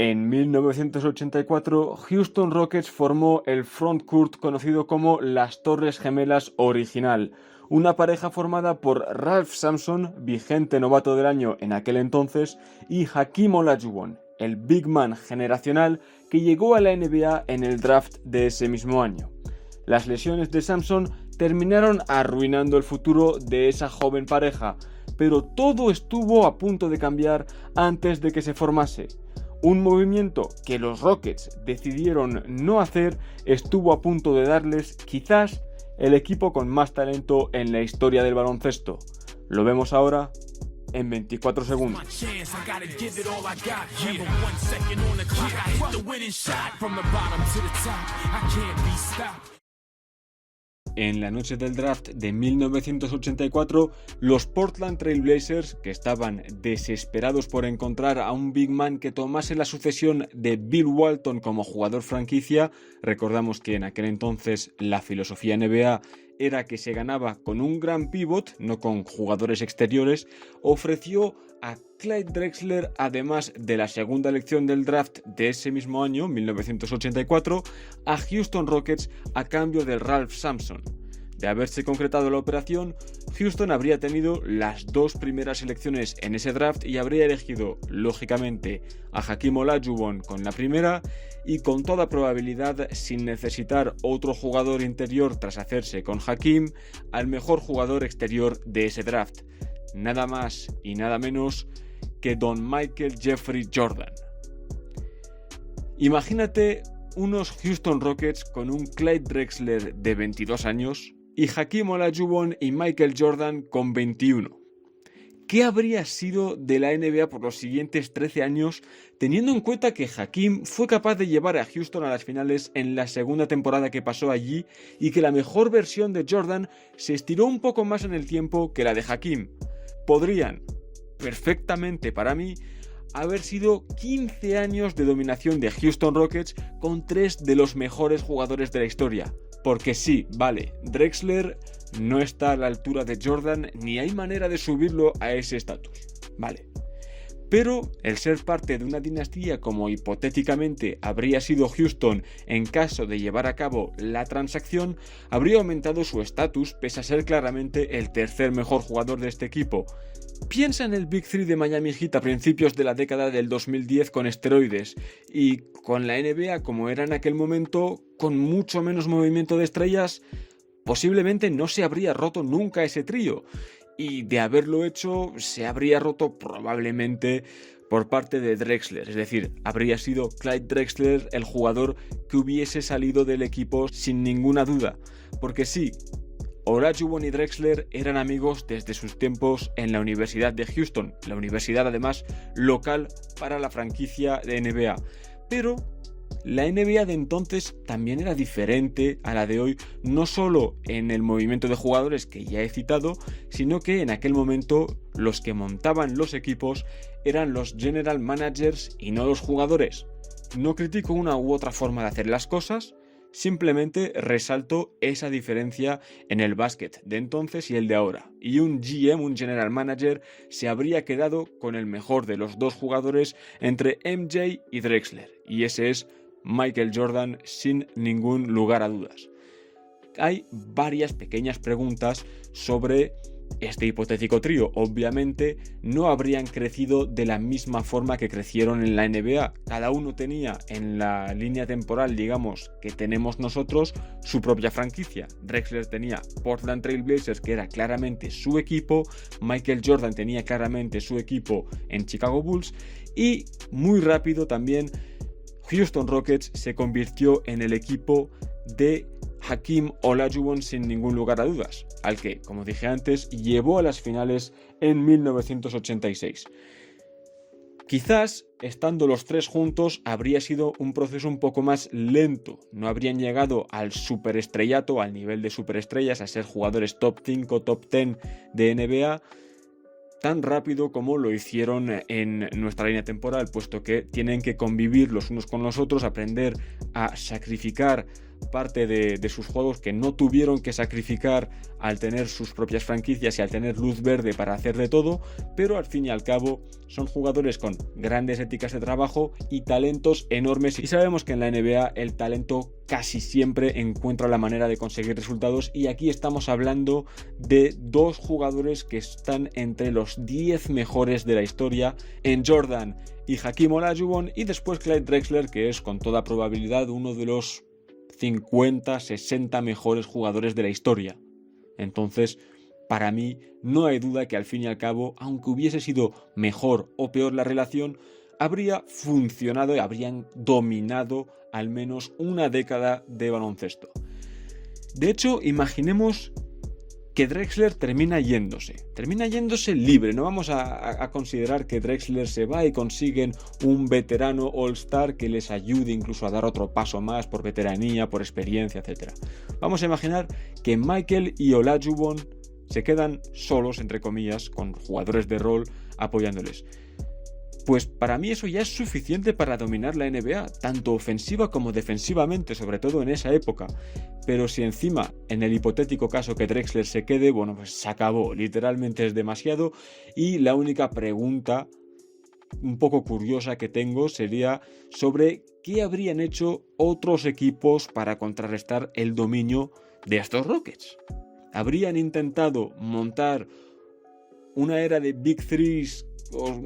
En 1984, Houston Rockets formó el frontcourt conocido como las Torres Gemelas Original, una pareja formada por Ralph Sampson, vigente novato del año en aquel entonces, y Hakeem Olajuwon, el big man generacional que llegó a la NBA en el draft de ese mismo año. Las lesiones de Sampson terminaron arruinando el futuro de esa joven pareja, pero todo estuvo a punto de cambiar antes de que se formase. Un movimiento que los Rockets decidieron no hacer estuvo a punto de darles, quizás, el equipo con más talento en la historia del baloncesto. Lo vemos ahora en 24 segundos. En la noche del draft de 1984, los Portland Trail Blazers, que estaban desesperados por encontrar a un big man que tomase la sucesión de Bill Walton como jugador franquicia, recordamos que en aquel entonces la filosofía NBA era que se ganaba con un gran pivot, no con jugadores exteriores, ofreció a Clyde Drexler, además de la segunda elección del draft de ese mismo año, 1984, a Houston Rockets a cambio de Ralph Sampson. De haberse concretado la operación, Houston habría tenido las dos primeras elecciones en ese draft y habría elegido, lógicamente, a Hakeem Olajuwon con la primera y con toda probabilidad, sin necesitar otro jugador interior tras hacerse con Hakeem, al mejor jugador exterior de ese draft. Nada más y nada menos que Don Michael Jeffrey Jordan. Imagínate unos Houston Rockets con un Clyde Drexler de 22 años y Hakeem Olajuwon y Michael Jordan con 21. ¿Qué habría sido de la NBA por los siguientes 13 años, teniendo en cuenta que Hakeem fue capaz de llevar a Houston a las finales en la segunda temporada que pasó allí y que la mejor versión de Jordan se estiró un poco más en el tiempo que la de Hakeem? Podrían, perfectamente para mí, haber sido 15 años de dominación de Houston Rockets con tres de los mejores jugadores de la historia. Porque sí, vale, Drexler no está a la altura de Jordan ni hay manera de subirlo a ese estatus, vale. Pero el ser parte de una dinastía como hipotéticamente habría sido Houston en caso de llevar a cabo la transacción, habría aumentado su estatus pese a ser claramente el tercer mejor jugador de este equipo. Piensa en el Big Three de Miami Heat a principios de la década del 2010 con esteroides y con la NBA como era en aquel momento, con mucho menos movimiento de estrellas, posiblemente no se habría roto nunca ese trío. Y de haberlo hecho, se habría roto probablemente por parte de Drexler. Es decir, habría sido Clyde Drexler el jugador que hubiese salido del equipo sin ninguna duda. Porque sí, Olajuwon y Drexler eran amigos desde sus tiempos en la Universidad de Houston, la universidad además local para la franquicia de NBA. Pero la NBA de entonces también era diferente a la de hoy, no solo en el movimiento de jugadores que ya he citado, sino que en aquel momento los que montaban los equipos eran los general managers y no los jugadores. No critico una u otra forma de hacer las cosas, simplemente resalto esa diferencia en el básquet de entonces y el de ahora. Y un GM, un general manager, se habría quedado con el mejor de los dos jugadores entre MJ y Drexler, y ese es Michael Jordan sin ningún lugar a dudas. Hay varias pequeñas preguntas sobre este hipotético trío. Obviamente no habrían crecido de la misma forma que crecieron en la NBA. Cada uno tenía en la línea temporal, digamos, que tenemos nosotros, su propia franquicia. Drexler tenía Portland Trail Blazers, que era claramente su equipo. Michael Jordan tenía claramente su equipo en Chicago Bulls. Y muy rápido también Houston Rockets se convirtió en el equipo de Hakeem Olajuwon sin ningún lugar a dudas, al que, como dije antes, llevó a las finales en 1986. Quizás, estando los tres juntos, habría sido un proceso un poco más lento. No habrían llegado al superestrellato, al nivel de superestrellas, a ser jugadores top 5, top 10 de NBA, tan rápido como lo hicieron en nuestra línea temporal, puesto que tienen que convivir los unos con los otros, aprender a sacrificar parte de sus juegos que no tuvieron que sacrificar al tener sus propias franquicias y al tener luz verde para hacer de todo, pero al fin y al cabo son jugadores con grandes éticas de trabajo y talentos enormes, y sabemos que en la NBA el talento casi siempre encuentra la manera de conseguir resultados, y aquí estamos hablando de dos jugadores que están entre los 10 mejores de la historia, en Jordan y Hakeem Olajuwon, y después Clyde Drexler, que es con toda probabilidad uno de los 50, 60 mejores jugadores de la historia. Entonces, para mí, no hay duda que al fin y al cabo, aunque hubiese sido mejor o peor la relación, habría funcionado y habrían dominado al menos una década de baloncesto. De hecho, imaginemos que Drexler termina yéndose libre. No vamos a considerar que Drexler se va y consiguen un veterano All-Star que les ayude incluso a dar otro paso más por veteranía, por experiencia, etc. Vamos a imaginar que Michael y Olajuwon se quedan solos, entre comillas, con jugadores de rol apoyándoles. Pues para mí eso ya es suficiente para dominar la NBA, tanto ofensiva como defensivamente, sobre todo en esa época. Pero si encima, en el hipotético caso que Drexler se quede, bueno, pues se acabó, literalmente es demasiado. Y la única pregunta un poco curiosa que tengo sería sobre qué habrían hecho otros equipos para contrarrestar el dominio de estos Rockets. ¿Habrían intentado montar una era de Big Threes o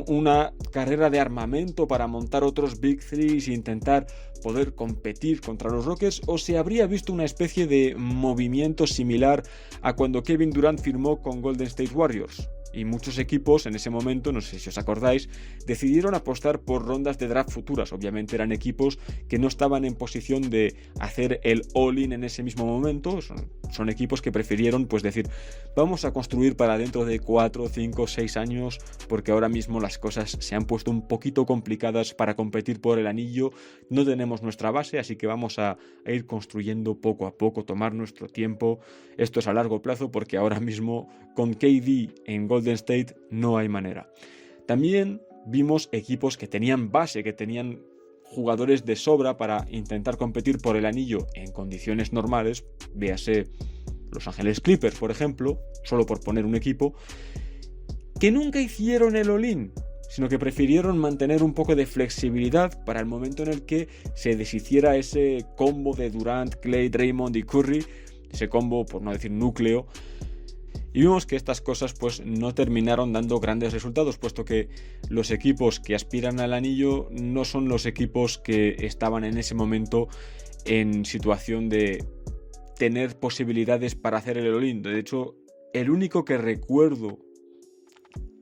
una carrera de armamento para montar otros Big Threes e intentar poder competir contra los Rockets, o se habría visto una especie de movimiento similar a cuando Kevin Durant firmó con Golden State Warriors? Y muchos equipos en ese momento, no sé si os acordáis, decidieron apostar por rondas de draft futuras. Obviamente eran equipos que no estaban en posición de hacer el all-in en ese mismo momento. Son equipos que prefirieron pues decir, vamos a construir para dentro de 4, 5, 6 años, porque ahora mismo las cosas se han puesto un poquito complicadas para competir por el anillo. No tenemos nuestra base, así que vamos a ir construyendo poco a poco, tomar nuestro tiempo. Esto es a largo plazo, porque ahora mismo con KD en Golden State no hay manera. También vimos equipos que tenían base, que tenían jugadores de sobra para intentar competir por el anillo en condiciones normales, véase Los Ángeles Clippers, por ejemplo, solo por poner un equipo, que nunca hicieron el all-in, sino que prefirieron mantener un poco de flexibilidad para el momento en el que se deshiciera ese combo de Durant, Clay, Draymond y Curry, ese combo, por no decir núcleo. Y vimos que estas cosas pues no terminaron dando grandes resultados, puesto que los equipos que aspiran al anillo no son los equipos que estaban en ese momento en situación de tener posibilidades para hacer el all-in. De hecho, el único que recuerdo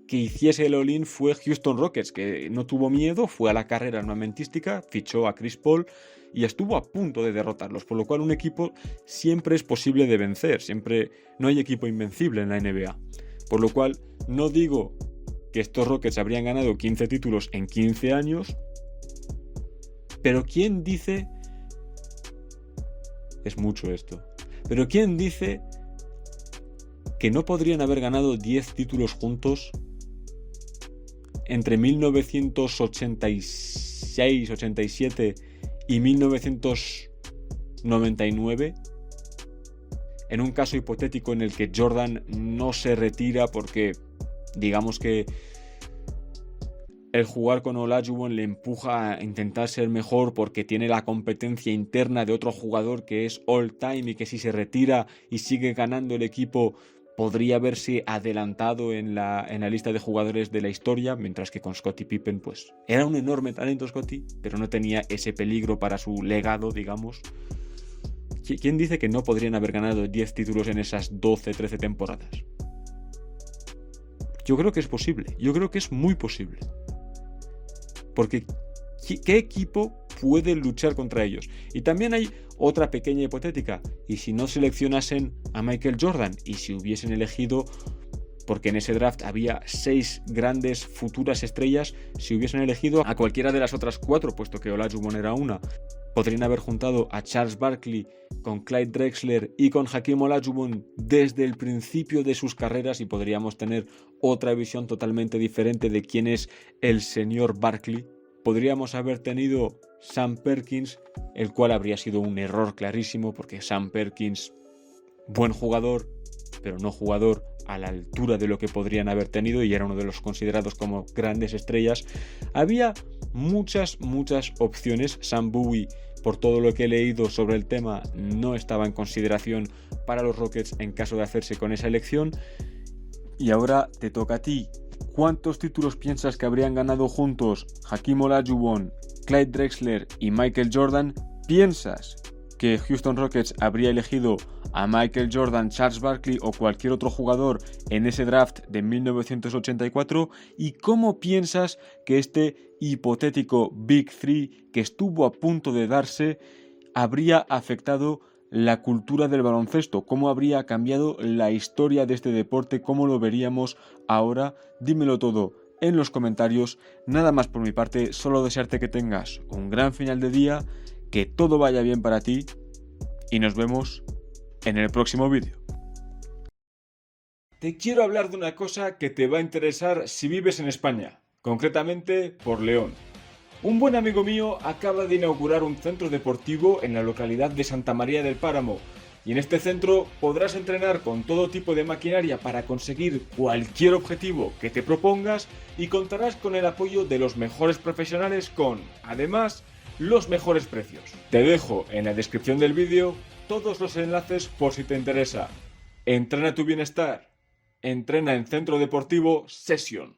que hiciese el all-in fue Houston Rockets, que no tuvo miedo, fue a la carrera armamentística, fichó a Chris Paul y estuvo a punto de derrotarlos, por lo cual un equipo siempre es posible de vencer, siempre no hay equipo invencible en la NBA. Por lo cual no digo que estos Rockets habrían ganado 15 títulos en 15 años, pero ¿quién dice? Es mucho esto. Pero ¿quién dice que no podrían haber ganado 10 títulos juntos entre 1986, 87 y 1999, en un caso hipotético en el que Jordan no se retira porque digamos que el jugar con Olajuwon le empuja a intentar ser mejor porque tiene la competencia interna de otro jugador que es all time y que si se retira y sigue ganando el equipo podría haberse adelantado en la lista de jugadores de la historia, mientras que con Scottie Pippen pues era un enorme talento Scottie, pero no tenía ese peligro para su legado, digamos. ¿Quién dice que no podrían haber ganado 10 títulos en esas 12, 13 temporadas? Yo creo que es posible, yo creo que es muy posible. Porque ¿qué equipo puede luchar contra ellos? Y también hay otra pequeña hipotética. ¿Y si no seleccionasen a Michael Jordan? ¿Y si hubiesen elegido, porque en ese draft había 6 grandes futuras estrellas, si hubiesen elegido a cualquiera de las otras 4, puesto que Olajuwon era una? Podrían haber juntado a Charles Barkley con Clyde Drexler y con Hakeem Olajuwon desde el principio de sus carreras y podríamos tener otra visión totalmente diferente de quién es el señor Barkley. podríamos haber tenido Sam Perkins, el cual habría sido un error clarísimo porque Sam Perkins, buen jugador, pero no jugador a la altura de lo que podrían haber tenido y era uno de los considerados como grandes estrellas. Había muchas opciones. Sam Bowie, por todo lo que he leído sobre el tema, no estaba en consideración para los Rockets en caso de hacerse con esa elección. Y ahora te toca a ti. ¿Cuántos títulos piensas que habrían ganado juntos Hakeem Olajuwon, Clyde Drexler y Michael Jordan? ¿Piensas que Houston Rockets habría elegido a Michael Jordan, Charles Barkley o cualquier otro jugador en ese draft de 1984? ¿Y cómo piensas que este hipotético Big Three que estuvo a punto de darse habría afectado la cultura del baloncesto? ¿Cómo habría cambiado la historia de este deporte? ¿Cómo lo veríamos ahora? Dímelo todo en los comentarios. Nada más por mi parte, solo desearte que tengas un gran final de día, que todo vaya bien para ti y nos vemos en el próximo vídeo. Te quiero hablar de una cosa que te va a interesar si vives en España, concretamente por León. Un buen amigo mío acaba de inaugurar un centro deportivo en la localidad de Santa María del Páramo, y en este centro podrás entrenar con todo tipo de maquinaria para conseguir cualquier objetivo que te propongas y contarás con el apoyo de los mejores profesionales con, además, los mejores precios. Te dejo en la descripción del vídeo todos los enlaces por si te interesa. Entrena tu bienestar. Entrena en Centro Deportivo Session.